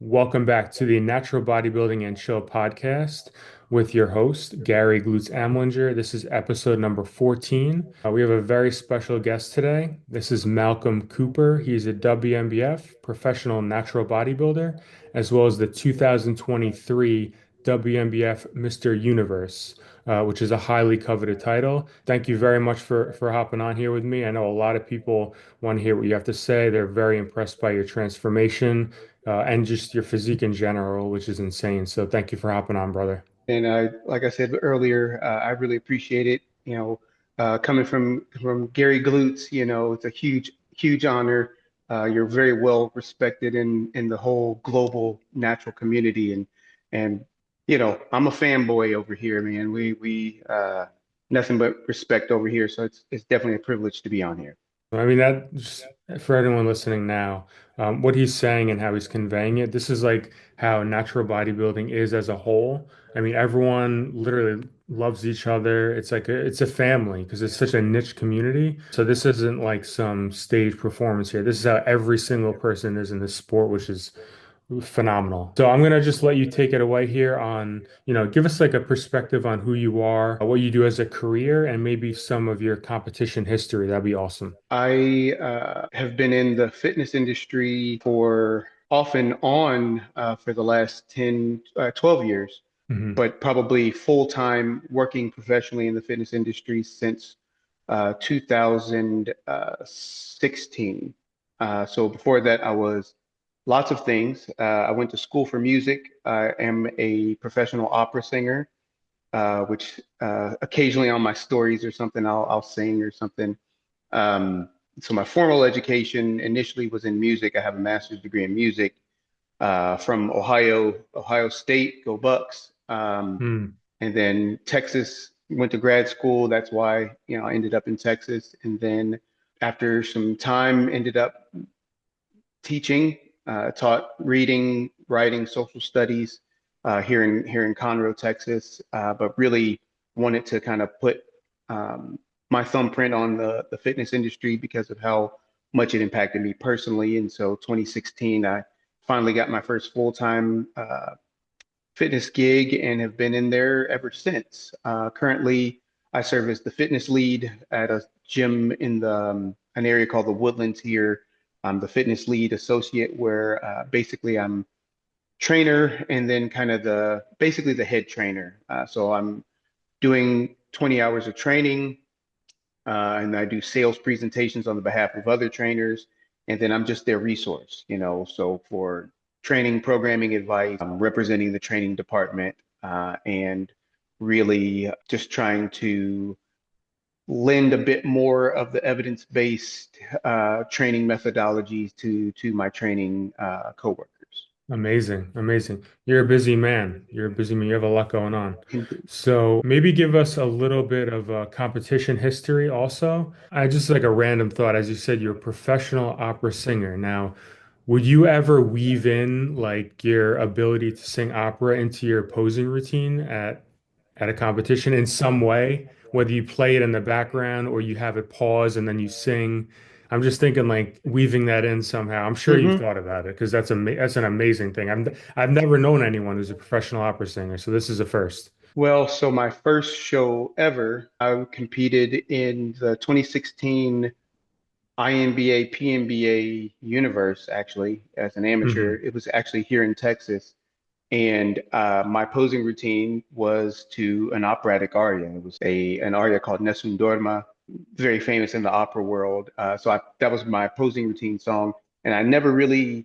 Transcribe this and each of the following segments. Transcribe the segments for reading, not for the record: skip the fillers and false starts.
Welcome back to the Natural Bodybuilding and Chill podcast with your host, Gary Glutes Amlinger. This is episode number 14. We have a very special guest today. This is Malcolm Cooper. He's a WNBF professional natural bodybuilder, as well as the 2023 WNBF Mr. Universe, which is a highly coveted title. Thank you very much for hopping on here with me. I know a lot of people want to hear what you have to say. They're very impressed by your transformation and just your physique in general, which is insane. So thank you for hopping on, brother. And like I said earlier, I really appreciate it. Coming from Gary Glutes, it's a huge honor. You're very well respected in the whole global natural community, and I'm a fanboy over here, man. We nothing but respect over here. So it's definitely a privilege to be on here. I mean, that just for anyone listening now, what he's saying and how he's conveying it, this is like how natural bodybuilding is as a whole. I mean, everyone literally loves each other. It's a family because it's such a niche community. So this isn't like some stage performance here. This is how every single person is in this sport, which is phenomenal. So I'm gonna just let you take it away here on, give us like a perspective on who you are, what you do as a career, and maybe some of your competition history. That'd be awesome. I have been in the fitness industry for off and on for the last 12 years, Hmm. but probably full time working professionally in the fitness industry since 2016. So before that, I was lots of things. I went to school for music. I am a professional opera singer, which occasionally on my stories or something, I'll sing or something. Um, so my formal education initially was in music. I have a master's degree in music from Ohio State, go Bucks. Mm. And then Texas, went to grad school. That's why, I ended up in Texas. And then after some time, ended up teaching, taught reading, writing, social studies here in Conroe, Texas. But really wanted to kind of put my thumbprint on the fitness industry because of how much it impacted me personally. And so 2016, I finally got my first full-time fitness gig and have been in there ever since. Currently, I serve as the fitness lead at a gym in an area called the Woodlands here. I'm the fitness lead associate, where basically I'm trainer and then kind of basically the head trainer. So I'm doing 20 hours of training, and I do sales presentations on the behalf of other trainers, and then I'm just their resource, So for training, programming advice, I'm representing the training department, and really just trying to lend a bit more of the evidence-based training methodologies to my training coworkers. Amazing, amazing. You're a busy man. You're a busy man. You have a lot going on. Indeed. So maybe give us a little bit of competition history also. I just like a random thought. As you said, you're a professional opera singer. Now, would you ever weave in like your ability to sing opera into your posing routine at a competition in some way, whether you play it in the background or you have it pause and then you sing? I'm just thinking like weaving that in somehow. I'm sure you've Hmm. thought about it because that's an amazing thing. I've never known anyone who's a professional opera singer, so this is a first. Well, so my first show ever, I competed in the 2016 INBA, PNBA universe, actually, as an amateur. Hmm. It was actually here in Texas. And my posing routine was to an operatic aria. It was an aria called Nessun Dorma, very famous in the opera world. So that was my posing routine song. And I never really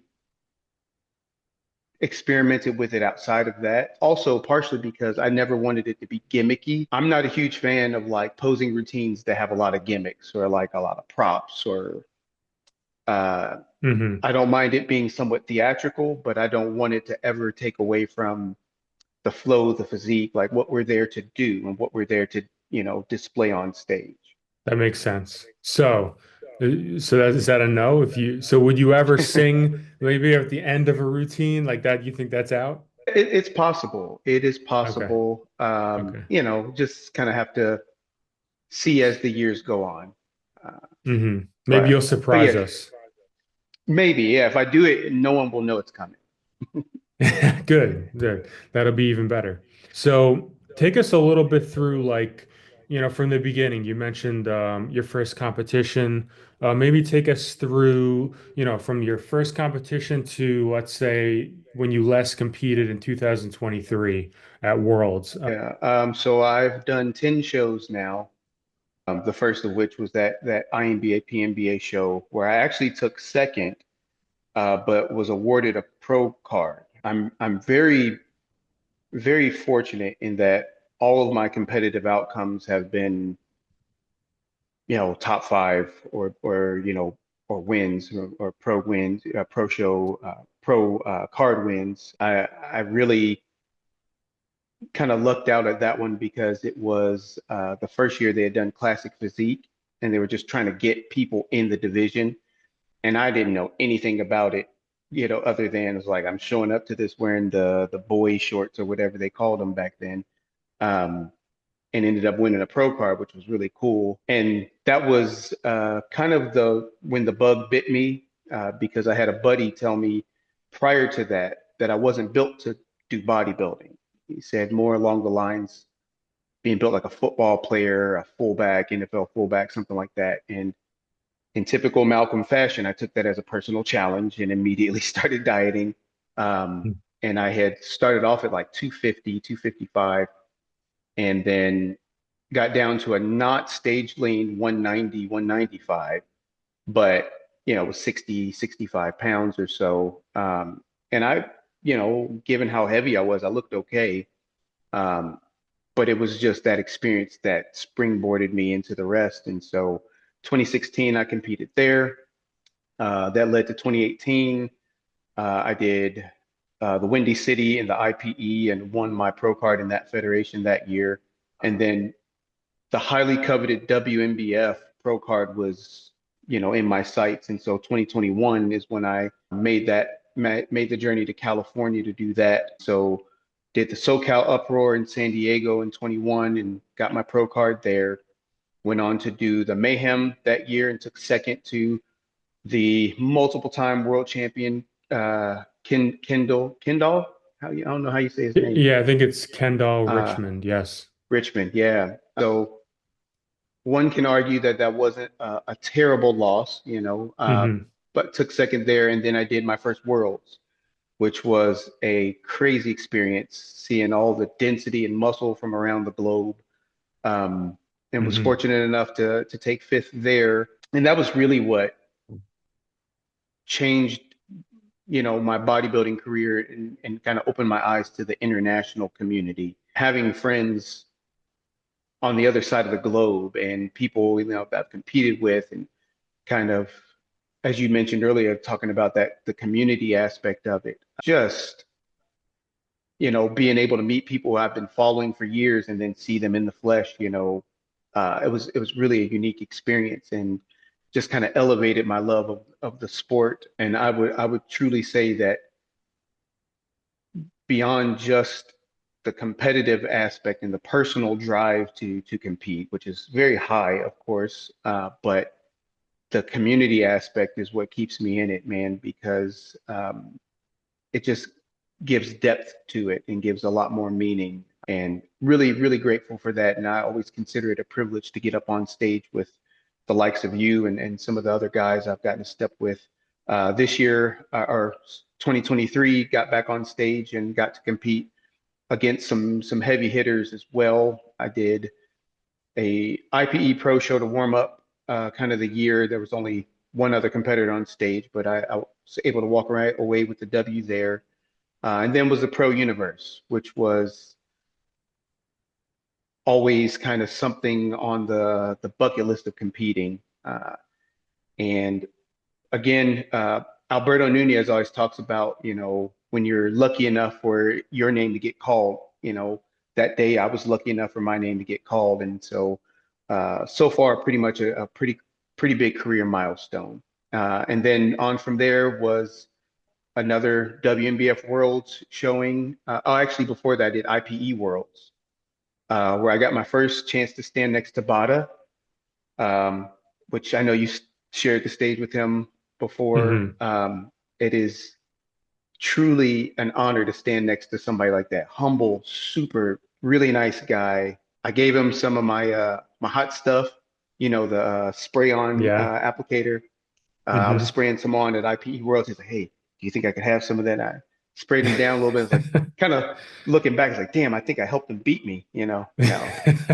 experimented with it outside of that. Also, partially because I never wanted it to be gimmicky. I'm not a huge fan of like posing routines that have a lot of gimmicks or like a lot of props or uh, Hmm. I don't mind it being somewhat theatrical, but I don't want it to ever take away from the flow, the physique, like what we're there to do and what we're there to, display on stage. That makes sense. So that is that a no? So would you ever sing maybe at the end of a routine like that? You think that's out? It's possible. It is Okay. possible. Okay. Just kind of have to see as the years go on. Uh, Maybe but you'll but surprise yeah, us. maybe, yeah. If I do it, no one will know it's coming. Good, good. That'll be even better. So take us a little bit through from the beginning. You mentioned your first competition. Maybe take us through, from your first competition to, let's say, when you last competed in 2023 at Worlds. Yeah. So I've done 10 shows now. The first of which was that INBA PNBA show where I actually took second, but was awarded a pro card. I'm very fortunate in that all of my competitive outcomes have been, top five or wins or pro wins, pro show, pro card wins. I really kind of lucked out at that one because it was the first year they had done classic physique and they were just trying to get people in the division. And I didn't know anything about it, other than it's like I'm showing up to this wearing the boy shorts or whatever they called them back then. Um, and ended up winning a pro card, which was really cool. And that was kind of the when the bug bit me because I had a buddy tell me prior to that I wasn't built to do bodybuilding. He said more along the lines being built like a football player, a fullback, NFL fullback, something like that. And in typical Malcolm fashion, I took that as a personal challenge and immediately started dieting. Um, and I had started off at like 250, 255, and then got down to a not stage lean 190, 195, but it was 60, 65 pounds or so. And I, given how heavy I was, I looked okay. Um, but it was just that experience that springboarded me into the rest. And so 2016, I competed there. That led to 2018. I did the Windy City and the IPE and won my pro card in that federation that year. And then the highly coveted WNBF pro card was, in my sights. And so 2021 is when I made the journey to California to do that. So did the SoCal Uproar in San Diego in 21 and got my pro card there. Went on to do the Mayhem that year and took second to the multiple time world champion Kendall. I don't know how you say his name. Yeah, I think it's Kendall Uh, Richmond. Yes. Richmond, yeah. So one can argue that that wasn't a terrible loss, Hmm. but took second there. And then I did my first Worlds, which was a crazy experience, seeing all the density and muscle from around the globe. And was Hmm. fortunate enough to take fifth there. And that was really what changed, my bodybuilding career and kind of opened my eyes to the international community. Having friends on the other side of the globe and people, that I've competed with and kind of, as you mentioned earlier, talking about the community aspect of it. Just, being able to meet people I've been following for years and then see them in the flesh, it was really a unique experience and just kind of elevated my love of the sport. And I would truly say that beyond just the competitive aspect and the personal drive to compete, which is very high, of course, but the community aspect is what keeps me in it, man, because it just gives depth to it and gives a lot more meaning. And really, really grateful for that. And I always consider it a privilege to get up on stage with the likes of you and some of the other guys I've gotten to step with. This year, or 2023, got back on stage and got to compete against some heavy hitters as well. I did a IPE Pro show to warm up kind of the year. There was only one other competitor on stage, but I was able to walk right away with the W there. And then was the Pro Universe, which was always kind of something on the bucket list of competing. And again, Alberto Nunez always talks about, when you're lucky enough for your name to get called, that day I was lucky enough for my name to get called. And so, so far, pretty much a pretty big career milestone. And then on from there was another WNBF Worlds showing. Oh, actually, before that, I did IPE Worlds, where I got my first chance to stand next to Bada, um, which I know you shared the stage with him before. Hmm. It is truly an honor to stand next to somebody like that. Humble, super, really nice guy. I gave him some of my hot stuff, the spray on Yeah. applicator. I was Hmm. spraying some on at IPE Worlds. He's like, "Hey, do you think I could have some of that?" I sprayed him down a little bit. It's like kind of looking back, it's like, "Damn, I think I helped him beat me," No.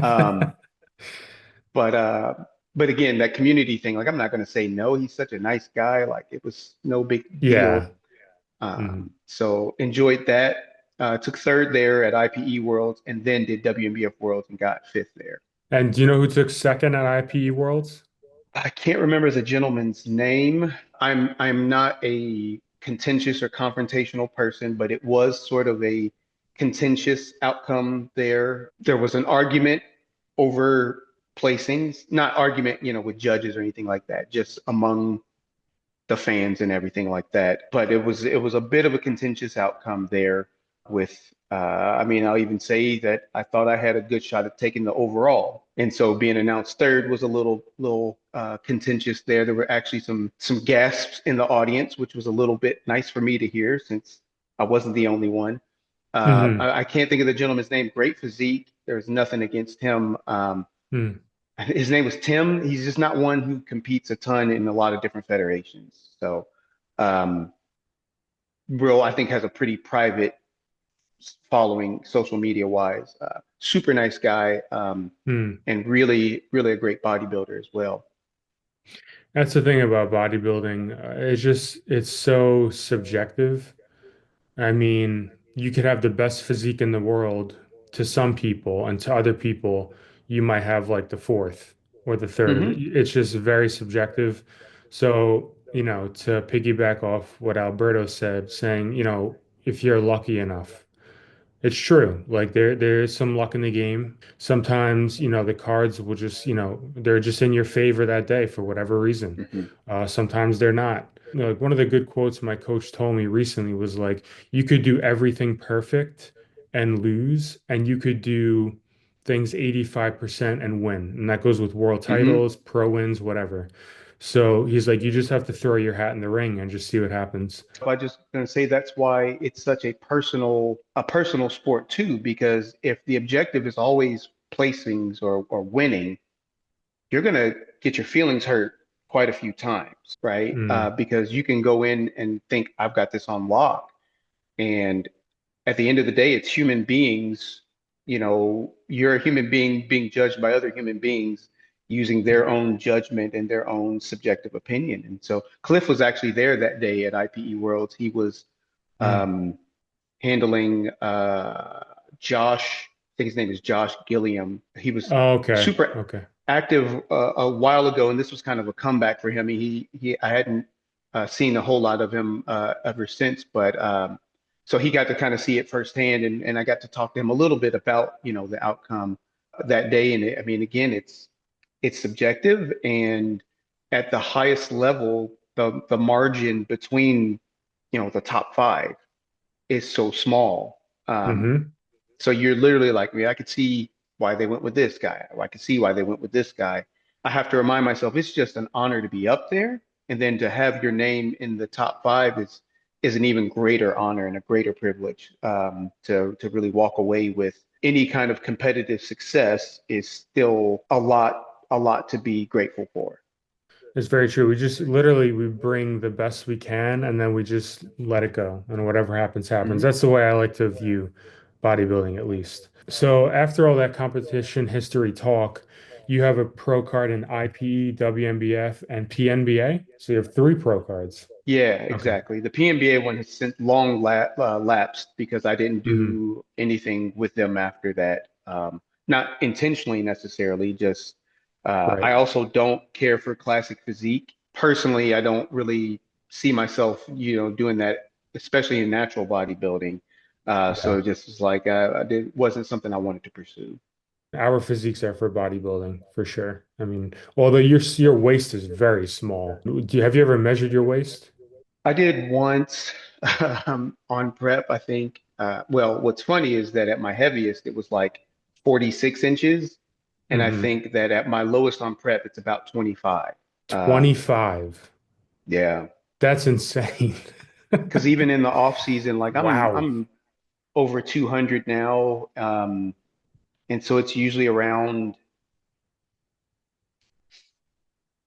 Um, but uh, but again, that community thing, like I'm not going to say no. He's such a nice guy. Like it was no big Yeah. deal. Mhm. So enjoyed that. Took third there at IPE Worlds, and then did WNBF Worlds and got fifth there. And do you know who took second at IPE Worlds? I can't remember the gentleman's name. I'm not a contentious or confrontational person, but it was sort of a contentious outcome there. There was an argument over placings, not argument, with judges or anything like that, just among the fans and everything like that. But it was a bit of a contentious outcome there with I mean, I'll even say that I thought I had a good shot at taking the overall. And so being announced third was a little contentious there. There were actually some gasps in the audience, which was a little bit nice for me to hear since I wasn't the only one. Hmm. I can't think of the gentleman's name. Great physique. There's nothing against him. Hmm. His name was Tim. He's just not one who competes a ton in a lot of different federations. So, um, Brill, I think, has a pretty private following social media wise. Super nice guy, Hmm. and really, really a great bodybuilder as well. That's the thing about bodybuilding. It's so subjective. I mean, you could have the best physique in the world to some people, and to other people, you might have like the fourth or the third. Hmm. It's just very subjective. So, to piggyback off what Alberto said, saying, if you're lucky enough. It's true. Like there is some luck in the game. Sometimes, the cards will just, they're just in your favor that day for whatever reason. Hmm. Sometimes they're not. Like one of the good quotes my coach told me recently was like, you could do everything perfect and lose, and you could do things 85% and win. And that goes with world Hmm. titles, pro wins, whatever. So he's like, you just have to throw your hat in the ring and just see what happens. I just gonna say that's why it's such a personal sport too, because if the objective is always placings or winning, you're going to get your feelings hurt quite a few times, right? Mm, Because you can go in and think, I've got this on lock. And at the end of the day, it's human beings. You're a human being being judged by other human beings using their own judgment and their own subjective opinion. And so Cliff was actually there that day at IPE Worlds. He was mm. um, handling Josh. I think his name is Josh Gilliam. He was Oh, okay. super Okay. active a while ago, and this was kind of a comeback for him. I hadn't seen a whole lot of him ever since, but so he got to kind of see it firsthand, and I got to talk to him a little bit about the outcome that day. And I mean, again, it's subjective, and at the highest level, the margin between the top five is so small. Hmm. So you're literally like me. I could see why they went with this guy. Or I could see why they went with this guy. I have to remind myself it's just an honor to be up there, and then to have your name in the top five is an even greater honor and a greater privilege. To really walk away with any kind of competitive success is still a lot to be grateful for. It's very true. We just literally we bring the best we can and then we just let it go. And whatever happens, happens. Mhm. That's the way I like to view bodybuilding, at least. So after all that competition history talk, you have a pro card in IPE, WNBF, and PNBA. So you have three pro cards. Yeah, Okay. exactly. The PNBA one has since long lapsed because I didn't Hmm. do anything with them after that. Not intentionally necessarily, just I Right. also don't care for classic physique. Personally, I don't really see myself, doing that, especially in natural bodybuilding. So Yeah. it just was like it wasn't something I wanted to pursue. Our physiques are for bodybuilding for sure. I mean, although your waist is very small. Have you ever measured your waist? I did once on prep, I think. Well, what's funny is that at my heaviest, it was like 46 inches. And I Hmm. think that at my lowest on prep, it's about 25. Um, 25. yeah. That's insane. because even in the off season, like Wow. I'm over 200 now, and so it's usually around,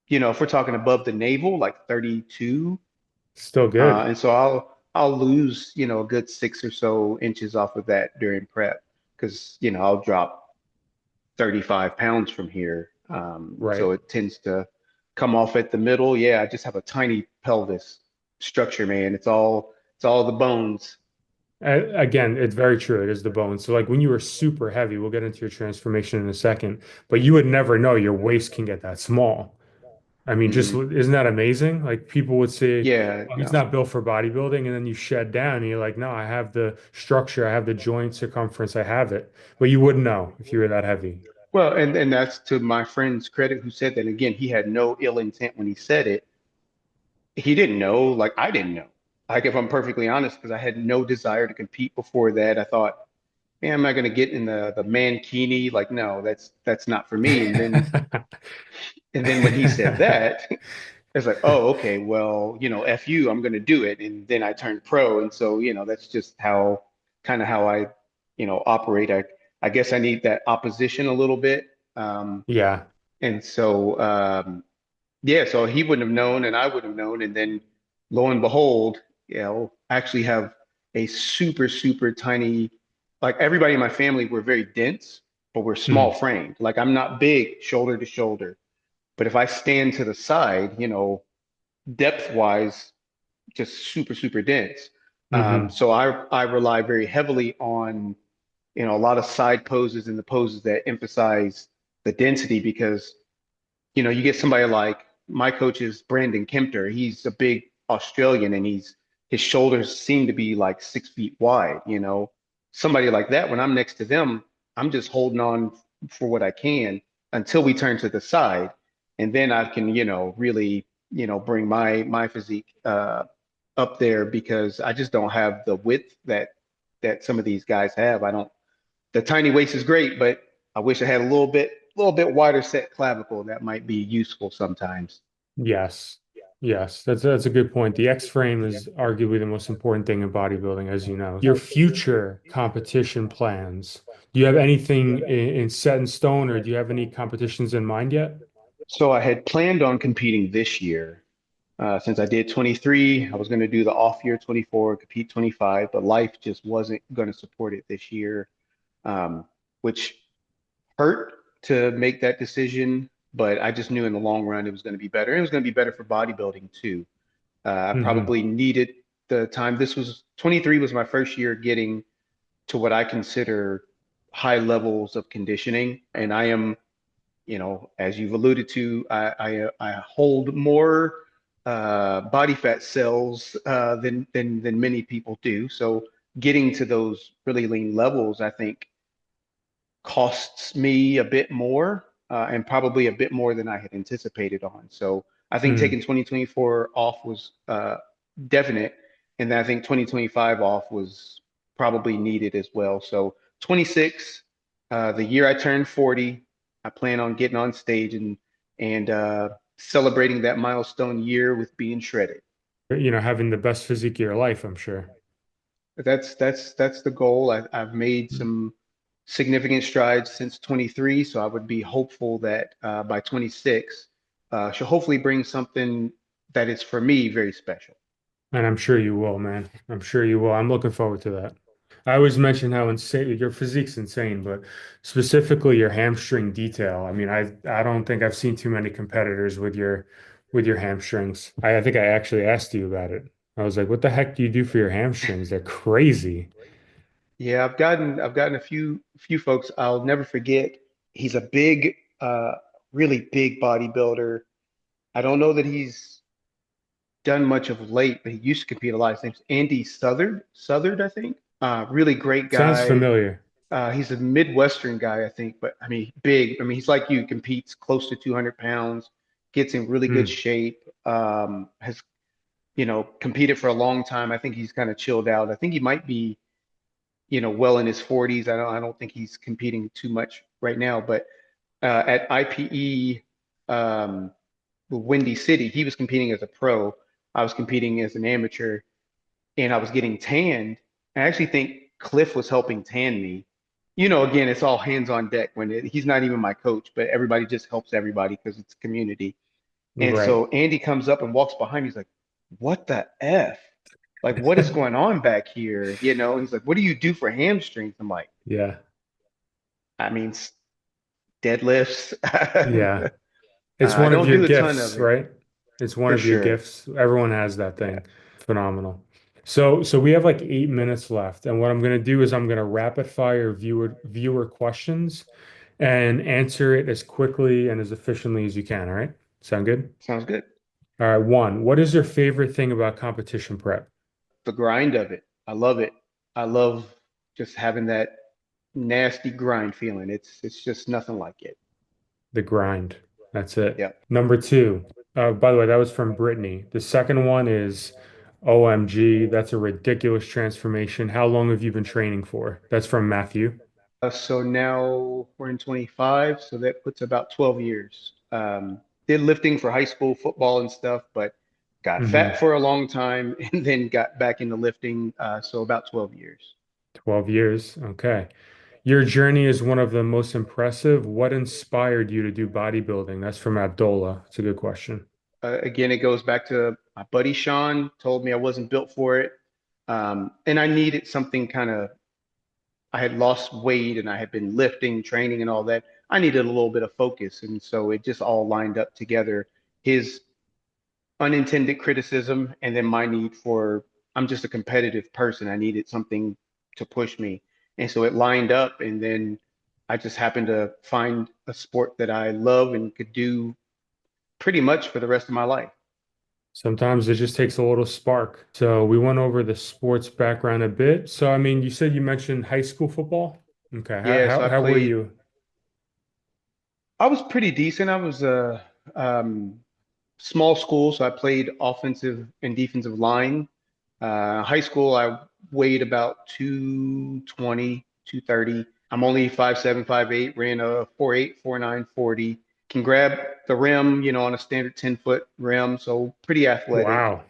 if we're talking above the navel, like 32. Still good. And so I'll lose, a good 6 or so inches off of that during prep because, I'll drop 35 pounds from here. Right. So it tends to come off at the middle. Yeah, I just have a tiny pelvis structure, man. It's all the bones. Again, it's very true. It is the bone. So, like when you were super heavy, we'll get into your transformation in a second, but you would never know your waist can get that small. I mean, just Hmm. isn't that amazing? Like people would say, Yeah, oh, he's no. not built for bodybuilding, and then you shed down, and you're like, no, I have the structure, I have the joint circumference, I have it. But you wouldn't know if you were that heavy. Well, and that's to my friend's credit who said that. Again, he had no ill intent when he said it. He didn't know, like I didn't know. Like if I'm perfectly honest, because I had no desire to compete before that. I thought, man, I'm not gonna get in the mankini. Like, no, that's not for me. And then when he said that, it's like, oh, okay, well, F you, I'm gonna do it. And then I turned pro. And so, that's just how kind of how I, operate. I guess I need that opposition a little bit. Um, Yeah. and so yeah, so he wouldn't have known and I wouldn't have known. And then lo and behold, I actually have a super, super tiny, like everybody in my family, we're very dense, but we're small Mm. framed. Like I'm not big shoulder to shoulder. But if I stand to the side, depth wise, just super, super dense. Hmm. So I rely very heavily on, a lot of side poses and the poses that emphasize the density because you get somebody like my coach is Brandon Kempter. He's a big Australian and his shoulders seem to be like 6 feet wide. Somebody like that, when I'm next to them, I'm just holding on for what I can until we turn to the side. And then I can, really, bring my physique up there because I just don't have the width that some of these guys have. I don't the tiny waist is great, but I wish I had a little bit wider set clavicle that might be useful sometimes. Yes. Yes. That's a good point. The X frame is arguably the most important thing in bodybuilding, as you know. Your future competition plans. Do you have anything in set in stone, or do you have any competitions in mind yet? So I had planned on competing this year. Since I did 23, I was going to do the off year 24, compete 25, but life just wasn't going to support it this year, which hurt to make that decision. But I just knew in the long run it was going to be better. It was going to be better for bodybuilding too. I Hmm. probably needed the time. This was 23 was my first year getting to what I consider high levels of conditioning. And I am, as you've alluded to, I hold more body fat cells than many people do. So getting to those really lean levels, I think, costs me a bit more and probably a bit more than I had anticipated on. So I think taking 2024 off was definite, and then I think 2025 off was probably needed as well. So 26, the year I turned 40, I plan on getting on stage and celebrating that milestone year with being shredded. Having the best physique of your life, I'm sure. That's the goal. I've made some significant strides since 23, so I would be hopeful that by 26, she'll hopefully bring something that is for me very special. And I'm sure you will, man. I'm sure you will. I'm looking forward to that. I always mention how insane your physique's insane, but specifically your hamstring detail. I mean, I don't think I've seen too many competitors with your hamstrings. I think I actually asked you about it. I was like, what the heck do you do for your hamstrings? They're crazy. Yeah, I've gotten a few folks. I'll never forget. He's a big, really big bodybuilder. I don't know that he's done much of late, but he used to compete a lot. His name's Andy Southard, I think. Really great Sounds guy. familiar. He's a Midwestern guy, I think, but I mean, big. I mean, he's like you, competes close to 200 pounds, gets in really good Hmm. shape, has, competed for a long time. I think he's kind of chilled out. I think he might be, well in his 40s. I don't think he's competing too much right now, but at IPE, Windy City, he was competing as a pro. I was competing as an amateur, and I was getting tanned. I actually think Cliff was helping tan me. Again, it's all hands on deck he's not even my coach, but everybody just helps everybody because it's a community. And Right. so Andy comes up and walks behind me. He's like, "What the F? Like, what is going on back here?" He's like, "What do you do for hamstrings?" I'm like, Yeah. "I mean, deadlifts." Yeah. It's I one of don't your do a ton of gifts, it right? It's one for of your sure. gifts. Everyone has that Yeah, thing. Phenomenal. So we have like 8 minutes left, and what I'm gonna do is I'm gonna rapid fire viewer questions and answer it as quickly and as efficiently as you can. All right? Sound good? sounds good. All right. One, what is your favorite thing about competition prep? The grind of it, I love it. I love just having that nasty grind feeling. It's just nothing like it. The grind. That's it. Yep. Number two. By the way, that was from Brittany. The second one is OMG. That's a ridiculous transformation. How long have you been training for? That's from Matthew. So now we're in 25, so that puts about 12 years. Did lifting for high school football and stuff, but got fat Hmm. for a long time and then got back into lifting. So about 12 years. 12 years. Okay. Your journey is one of the most impressive. What inspired you to do bodybuilding? That's from Abdullah. It's a good question. Again, it goes back to my buddy Sean told me I wasn't built for it. And I needed something kind of, I had lost weight and I had been lifting, training, and all that. I needed a little bit of focus. And so it just all lined up together. His unintended criticism and then my need for, I'm just a competitive person. I needed something to push me. And so it lined up. And then I just happened to find a sport that I love and could do pretty much for the rest of my life. Sometimes it just takes a little spark. So we went over the sports background a bit. So I mean, you said you mentioned high school football. Okay. How Yeah, so how I how were played, you? I was pretty decent. I was a small school, so I played offensive and defensive line. High school, I weighed about 220, 230. I'm only 5'7", 5'8", ran a 4'8", 4'9", 40. Can grab the rim, on a standard 10-foot rim, so pretty athletic. Wow.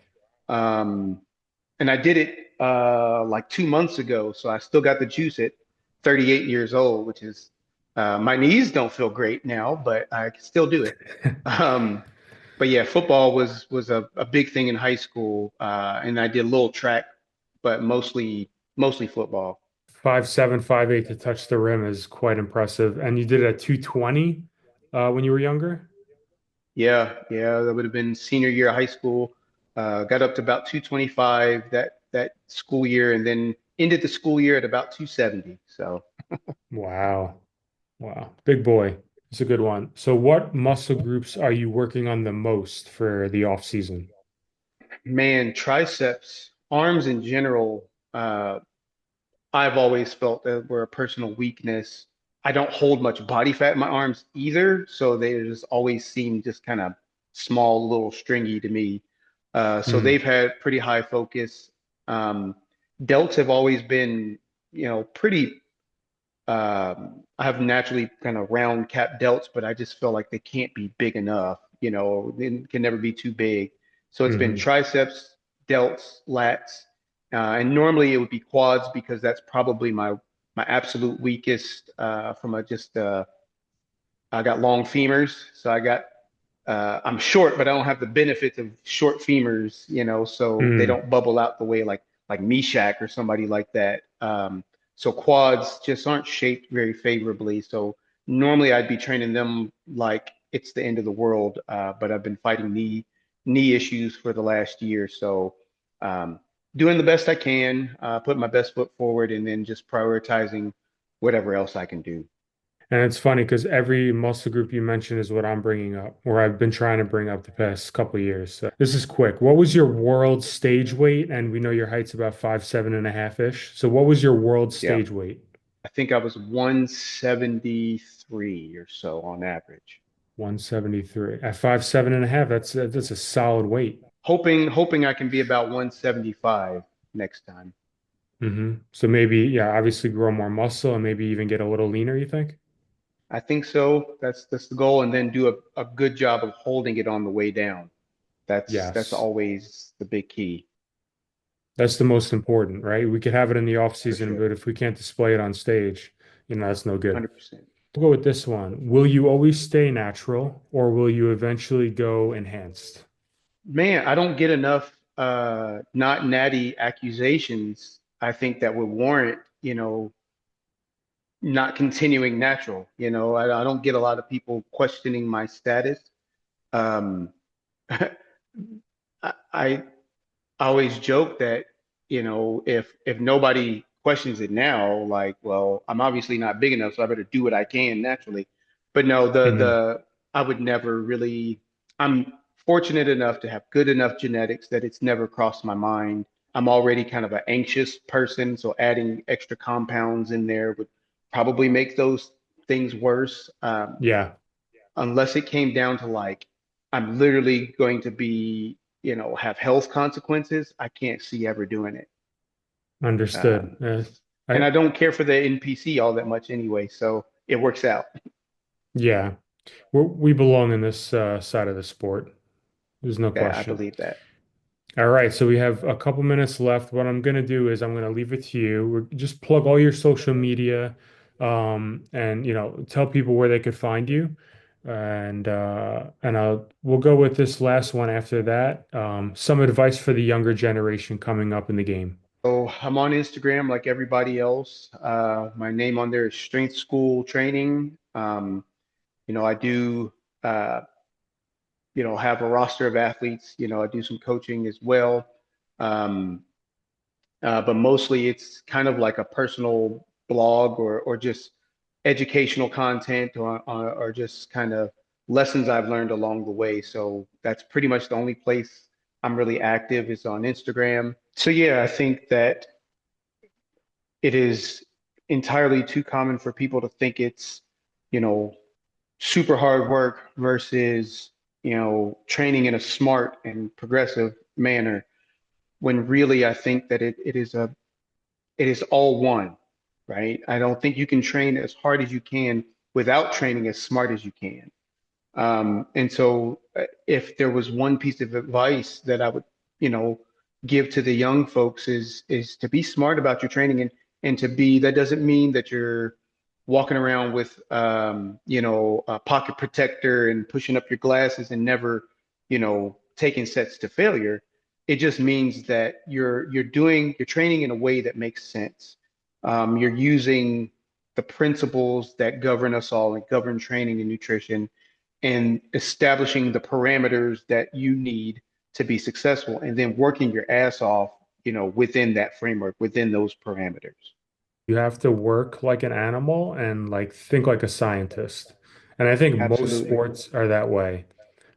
Um, and I did it like 2 months ago, so I still got the juice at 38 years old, which is my knees don't feel great now, but I can still do it. Um, but yeah, football was a big thing in high school, and I did a little track, but mostly football. 5'7", 5'8" to touch the rim is quite impressive. And you did it at 220 when you were younger? Yeah, yeah, that would have been senior year of high school. Got up to about 225 that school year, and then ended the school year at about 270. So, Wow. Wow. Big boy. It's a good one. So what muscle groups are you working on the most for the off season? man, triceps, arms in general. I've always felt that were a personal weakness. I don't hold much body fat in my arms either, so they just always seem just kind of small, little stringy to me. So Hmm. they've had pretty high focus. Um, Delts have always been, pretty. I have naturally kind of round cap delts, but I just feel like they can't be big enough. They can never be too big. So it's been Hmm. triceps, delts, lats, and normally it would be quads because that's probably my absolute weakest. From a just I got long femurs, so I'm short, but I don't have the benefits of short femurs. So they Hmm. don't bubble out the way like Meshack or somebody like that. So quads just aren't shaped very favorably. So normally I'd be training them like it's the end of the world, but I've been fighting knee issues for the last year. So um, doing the best I can, putting my best foot forward, and then just prioritizing whatever else I can do. And it's funny because every muscle group you mentioned is what I'm bringing up, or I've been trying to bring up the past couple of years. So this is quick. What was your world stage weight? And we know your height's about 5'7.5" ish. So what was your world Yeah. stage weight? I think I was 173 or so on average. 173. At 5'7.5", that's a solid weight. Hoping I can be about 175 next time. So maybe, yeah, obviously grow more muscle and maybe even get a little leaner, you think? I think so. That's the goal, and then do a good job of holding it on the way down. That's Yes. always the big key. That's the most important, right? We could have it in the off For season, sure. but if we can't display it on stage, that's no good. 100%. We'll go with this one. Will you always stay natural or will you eventually go enhanced? Man, I don't get enough not natty accusations, I think, that would warrant, not continuing natural. I don't get a lot of people questioning my status. Um, I always joke that, if nobody questions it now, like, well, I'm obviously not big enough, so I better do what I can naturally. But no, Mhm. I would never really. I'm fortunate enough to have good enough genetics that it's never crossed my mind. I'm already kind of an anxious person, so adding extra compounds in there would probably make those things worse. Yeah, Unless it came down to like I'm literally going to be, have health consequences, I can't see ever doing it. understood. Um, and I I don't care for the NPC all that much anyway, so it works out. yeah, we belong in this side of the sport. There's no Yeah, I question. believe that. All right, so we have a couple minutes left. What I'm going to do is I'm going to leave it to you. Just plug all your social media, and tell people where they could find you, and we'll go with this last one after that. Some advice for the younger generation coming up in the game. So I'm on Instagram like everybody else. My name on there is Strength School Training. I do, uh, have a roster of athletes. I do some coaching as well. Um, but mostly it's kind of like a personal blog or just educational content or just kind of lessons I've learned along the way. So that's pretty much the only place I'm really active is on Instagram. So yeah, I think that it is entirely too common for people to think it's, you know, super hard work versus, training in a smart and progressive manner. When really I think that it is all one, right? I don't think you can train as hard as you can without training as smart as you can. And so, if there was one piece of advice that I would, you know, give to the young folks is to be smart about your training and to be. That doesn't mean that you're walking around with, a pocket protector and pushing up your glasses and never, taking sets to failure. It just means that you're training in a way that makes sense. You're using the principles that govern us all and govern training and nutrition and establishing the parameters that you need to be successful and then working your ass off, within that framework, within those parameters. You have to work like an animal and like think like a scientist. And I think most Absolutely. sports are that way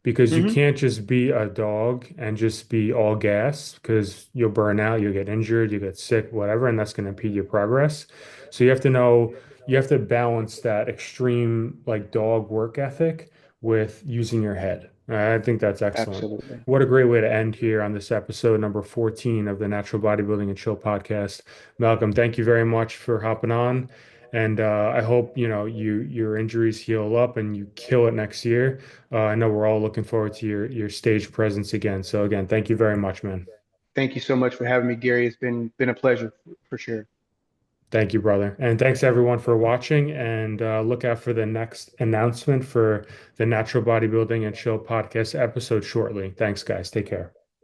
because you Hmm. can't just be a dog and just be all gas because you'll burn out, you'll get injured, you get sick, whatever, and that's going to impede your progress. So you have to know, you have to balance that extreme like dog work ethic with using your head. I think that's excellent. Absolutely. What a great way to end here on this episode number 14 of the Natural Bodybuilding and Chill podcast. Malcolm, thank you very much for hopping on. And I hope your injuries heal up and you kill it next year. I know we're all looking forward to your stage presence again. So again, thank you very much, man. Thank you so much for having me, Gary. It's been a pleasure for sure. Thank you, brother. And thanks everyone for watching. And look out for the next announcement for the Natural Bodybuilding and Chill podcast episode shortly. Thanks, guys. Take care.